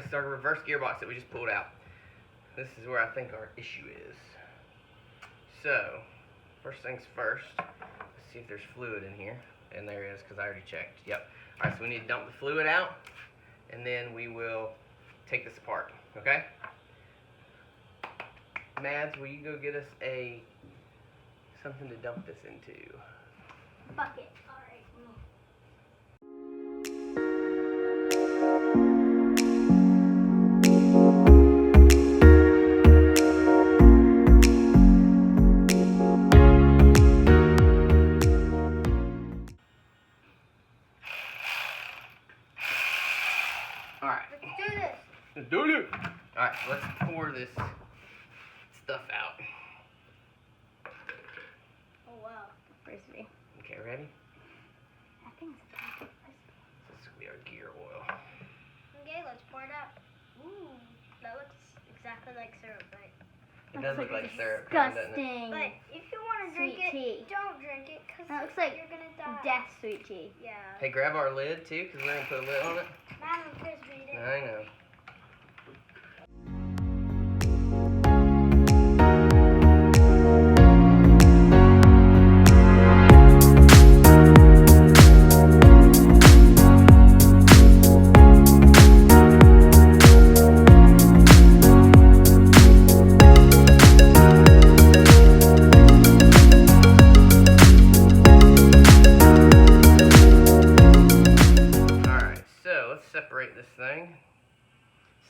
this is our reverse gearbox that we just pulled out. This is where I think our issue is. So, first things first, let's see if there's fluid in here. And there is, because I already checked. Yep. Alright, so we need to dump the fluid out, and then we will take this apart. Okay? Mads, will you go get us something to dump this into? Bucket. Alright. Alright. Let's do this. Let's do it. Alright, so let's pour this stuff out. Oh wow. Frisbee. Okay, ready? I think it's a packet frisbee. This will be our gear oil. Okay, let's pour it out. Ooh, that looks exactly like syrup, right? It does look like syrup, disgusting. doesn't it? But if you want to drink Sweet tea. it, don't drink it, because That looks like you're going to die. death sweet tea. Yeah. Hey, grab our lid too, because we're going to put a lid on it. Not on frisbee. I know. Separate this thing,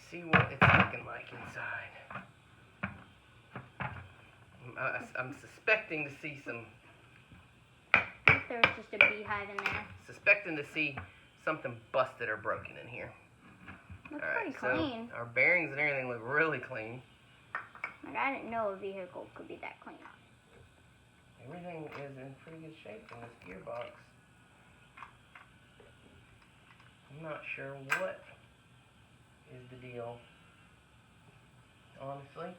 see what it's looking like inside. I'm suspecting to see some. I think there was just a beehive in there. Suspecting to see something busted or broken in here. Looks Alright, pretty clean. so our bearings and everything look really clean. Like, I didn't know a vehicle could be that clean. Everything is in pretty good shape in this gearbox. I'm not sure what is the deal, honestly.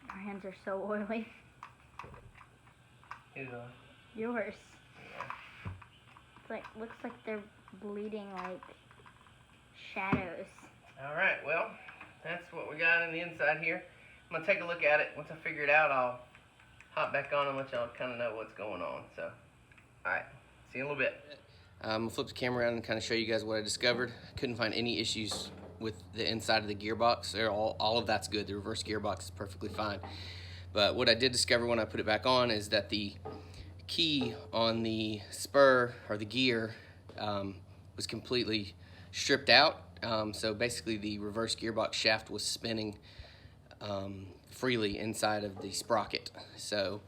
Our hands are so oily. Who's on? Yours. Yeah. It's like, looks like they're bleeding like shadows. Alright, well, that's what we got in the inside here. I'm going to take a look at it. Once I figure it out, I'll hop back on and let y'all kind of know what's going on. So, alright, see you in a little bit. I'm going to flip the camera around and kind of show you guys what I discovered. Couldn't find any issues with the inside of the gearbox. All of that's good. The reverse gearbox is perfectly fine. But what I did discover when I put it back on is that the key on the spur or the gear was completely stripped out. So basically the reverse gearbox shaft was spinning freely inside of the sprocket. So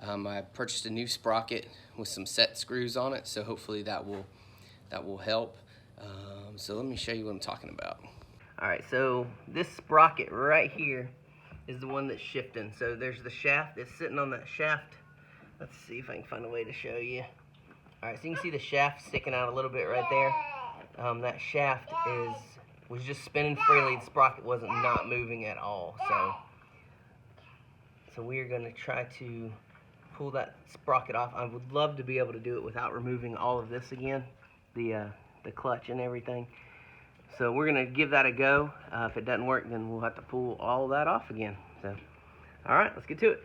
I purchased a new sprocket with some set screws on it, so hopefully that will help. So let me show you what I'm talking about. Alright, so this sprocket right here is the one that's shifting. So there's the shaft, it's sitting on that shaft. Let's see if I can find a way to show you. Alright, so you can see the shaft sticking out a little bit right there. That shaft was just spinning freely. The sprocket wasn't not moving at all. So we are going to try to pull that sprocket off. I would love to be able to do it without removing all of this again, the clutch and everything. So we're going to give that a go. If it doesn't work, then we'll have to pull all of that off again. So, all right, let's get to it.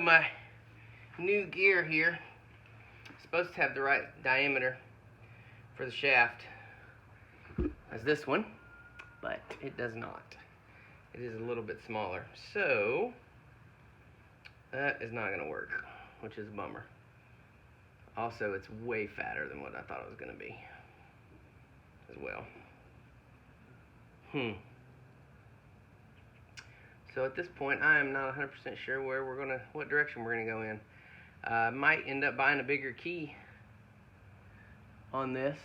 my new gear here is supposed to have the right diameter for the shaft as this one, but it does not. It is a little bit smaller, so that is not going to work, which is a bummer. Also, it's way fatter than what I thought it was going to be as well. So at this point, I am not 100% sure what direction we're gonna go in. I might end up buying a bigger key on this,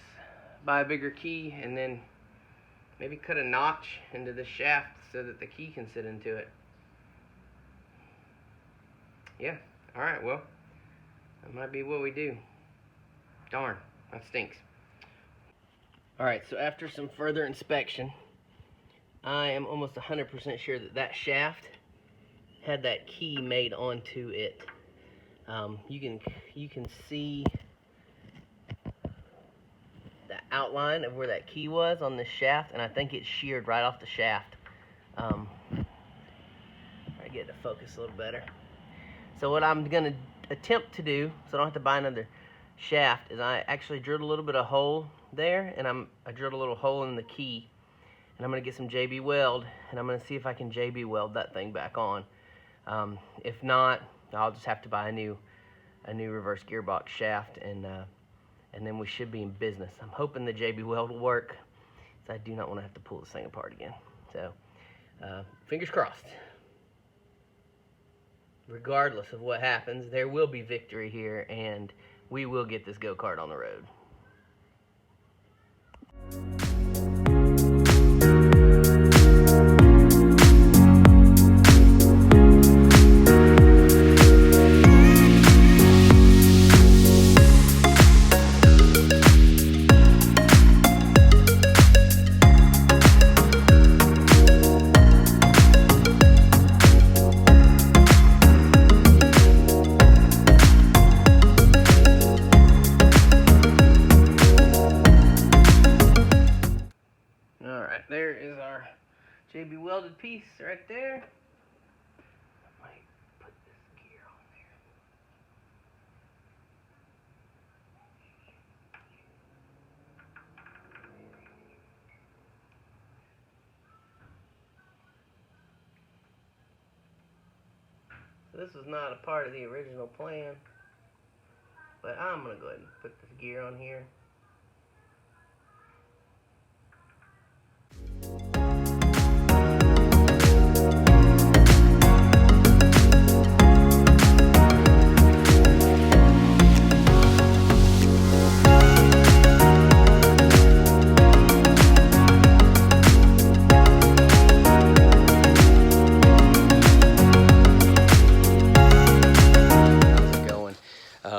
buy a bigger key, and then maybe cut a notch into the shaft so that the key can sit into it. Yeah, all right, well, that might be what we do. Darn, that stinks. All right, so after some further inspection, I am almost 100% sure that that shaft had that key made onto it. You can see the outline of where that key was on this shaft, and I think it's sheared right off the shaft. I get it to focus a little better. So what I'm gonna attempt to do, so I don't have to buy another shaft, is I actually drilled a little bit of hole there, and I drilled a little hole in the key. And I'm going to get some JB Weld, and I'm going to see if I can JB Weld that thing back on. If not, I'll just have to buy a new reverse gearbox shaft, and then we should be in business. I'm hoping the JB Weld will work, so I do not want to have to pull this thing apart again. So, fingers crossed. Regardless of what happens, there will be victory here, and we will get this go-kart on the road. There is our JB welded piece right there. I might put this gear on there. So this was not a part of the original plan, but I'm going to go ahead and put this gear on here.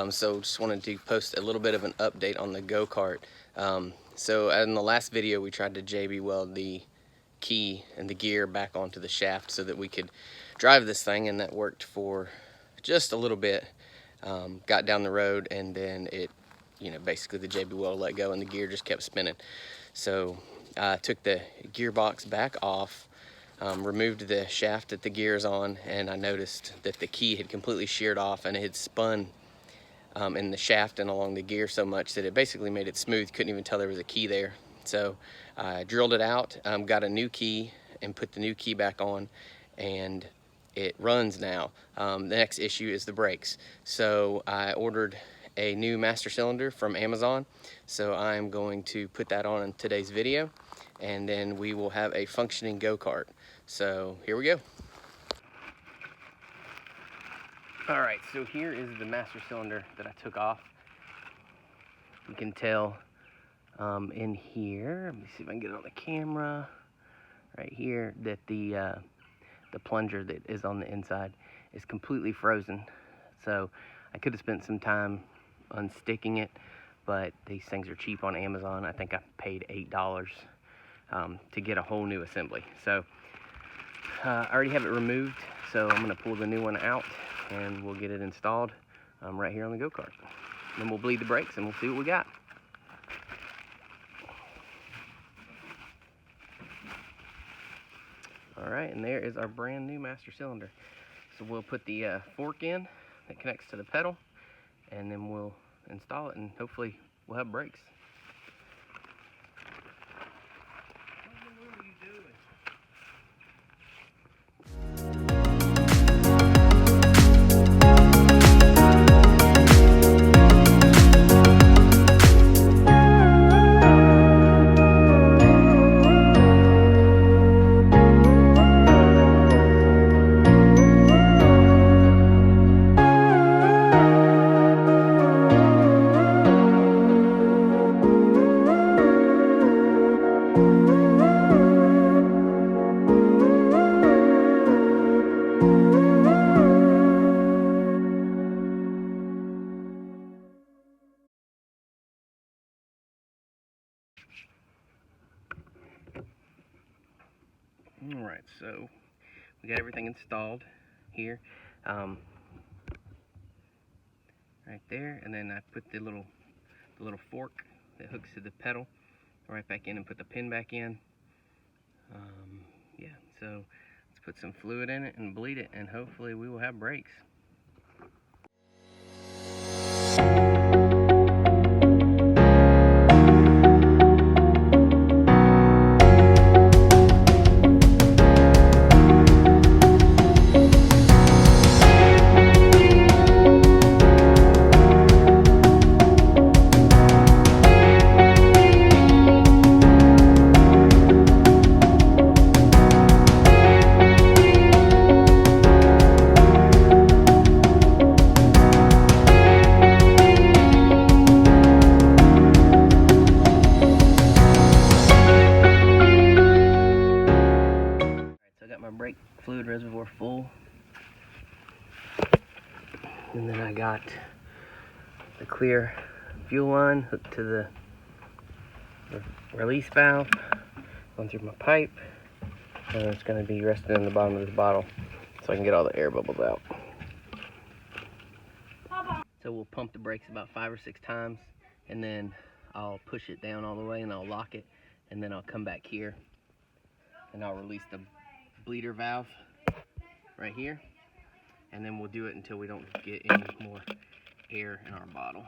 So just wanted to post a little bit of an update on the go-kart. So in the last video we tried to JB weld the key and the gear back onto the shaft so that we could drive this thing, and that worked for just a little bit. Got down the road, and then it, basically the JB weld let go and the gear just kept spinning. So I took the gearbox back off, removed the shaft that the gear is on, and I noticed that the key had completely sheared off, and it had spun in the shaft and along the gear so much that it basically made it smooth. Couldn't even tell there was a key there. So I drilled it out, got a new key, and put the new key back on, and it runs now. The next issue is the brakes. So I ordered a new master cylinder from Amazon, so I'm going to put that on in today's video, and then we will have a functioning go-kart. So here we go. All right, so here is the master cylinder that I took off. You can tell in here, let me see if I can get it on the camera, right here, that the plunger that is on the inside is completely frozen. So I could have spent some time unsticking it, but these things are cheap on Amazon. I think I paid $8 to get a whole new assembly. So I already have it removed, so I'm gonna pull the new one out, and we'll get it installed right here on the go-kart. Then we'll bleed the brakes and we'll see what we got. All right, and there is our brand new master cylinder. So we'll put the fork in that connects to the pedal, and then we'll install it, and hopefully we'll have brakes. Alright, so we got everything installed here, right there, and then I put the little fork that hooks to the pedal right back in and put the pin back in. Yeah, so let's put some fluid in it and bleed it, and hopefully we will have brakes. Brake fluid reservoir full, and then I got the clear fuel line hooked to the release valve, going through my pipe, and it's going to be resting in the bottom of this bottle so I can get all the air bubbles out. So we'll pump the brakes about 5 or 6 times, and then I'll push it down all the way and I'll lock it, and then I'll come back here and I'll release the bleeder valve right here, and then we'll do it until we don't get any more air in our bottle.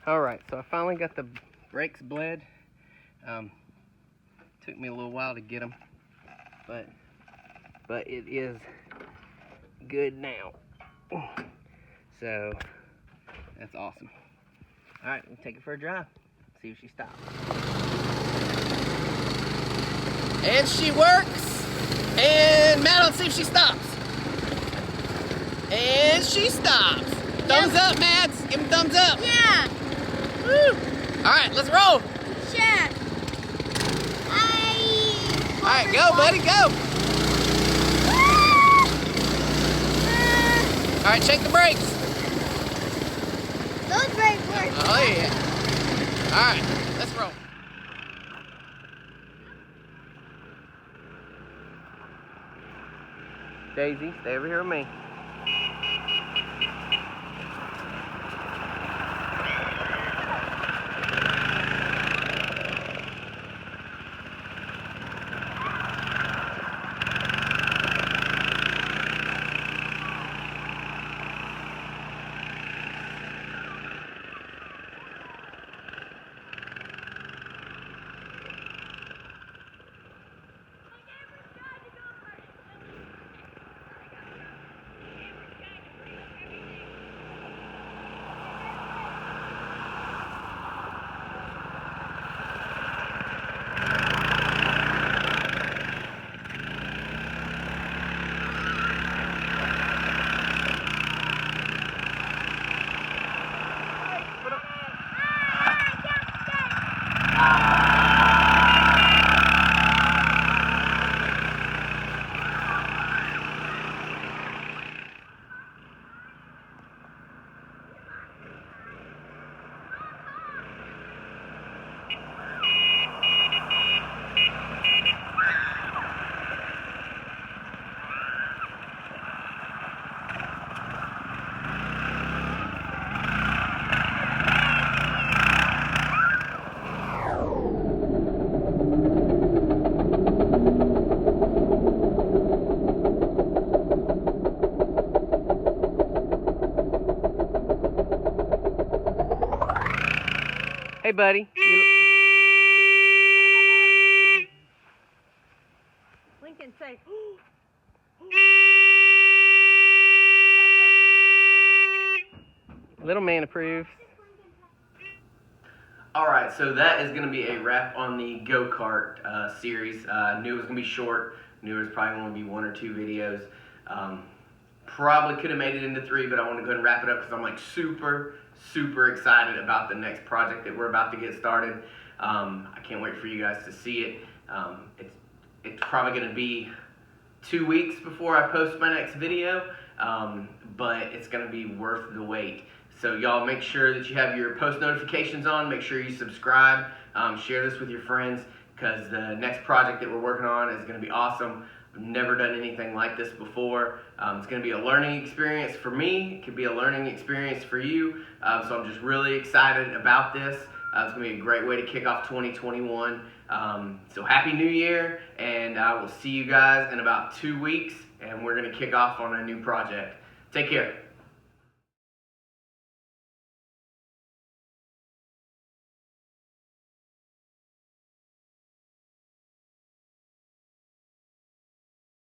Alright, so I finally got the brakes bled. Took me a little while to get them, but it is good now. So that's awesome. Alright, we'll take it for a drive, see if she stops. And she works! And Matt, let's see if she stops. And she stops! Thumbs up, Mads! Give him thumbs up! Yeah! Woo! Alright, let's roll! Sure! Alright, go, buddy, go! Alright, shake the brakes! Those brakes work! Oh, yeah! Alright, let's roll. Daisy, stay over here with me. Hey, buddy. Lincoln, say. Little man approves. Alright, so that is going to be a wrap on the go-kart series. Knew it was going to be short. Knew it was probably going to be 1 or 2 videos. Probably could have made it into 3, but I want to go ahead and wrap it up because I'm like super excited about the next project that we're about to get started. I can't wait for you guys to see it. It's probably going to be 2 weeks before I post my next video, but it's going to be worth the wait. So y'all make sure that you have your post notifications on. Make sure you subscribe. Share this with your friends because the next project that we're working on is going to be awesome. I've never done anything like this before. It's going to be a learning experience for me. It could be a learning experience for you. So I'm just really excited about this. It's going to be a great way to kick off 2021. So Happy New Year, and I will see you guys in about 2 weeks, and we're going to kick off on a new project. Take care.